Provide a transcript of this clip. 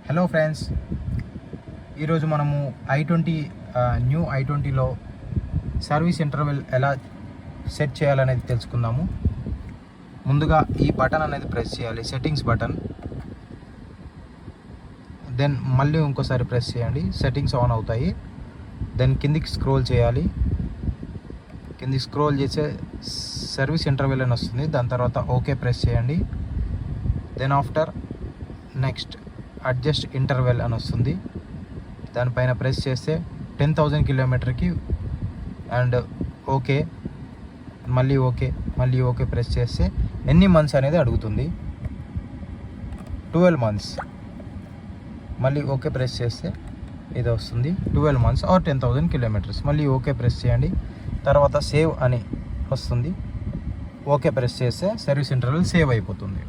Hello friends, ఈరోజు మనము new i20లో service interval ఎలా సెట్ చేయాలనేది తెలుసుకుందాము. ముందుగా ఈ బటన్ అనేది ప్రెస్ చేయాలి, సెట్టింగ్స్ బటన్. దెన్ మళ్ళీ ఇంకోసారి ప్రెస్ చేయండి, సెట్టింగ్స్ ఆన్ అవుతాయి. దెన్ కిందికి స్క్రోల్ చేయాలి. కిందికి స్క్రోల్ చేసే సర్వీస్ ఇంటర్వెల్ అని వస్తుంది. దాని తర్వాత ఓకే ప్రెస్ చేయండి. Then after next adjust interval అని వస్తుంది. దానిపైన ప్రెస్ చేస్తే 10,000 కిలోమీటర్కి అండ్ ఓకే, మళ్ళీ ఓకే ప్రెస్ చేస్తే ఎన్ని మంత్స్ అనేది అడుగుతుంది. 12 మంత్స్. మళ్ళీ ఓకే ప్రెస్ చేస్తే ఇది వస్తుంది 12 మంత్స్ ఆర్ 10,000 కిలోమీటర్స్. మళ్ళీ ఓకే ప్రెస్ చేయండి. తర్వాత సేవ్ అని వస్తుంది. ఓకే ప్రెస్ చేస్తే సర్వీస్ ఇంటర్వెల్ సేవ్ అయిపోతుంది.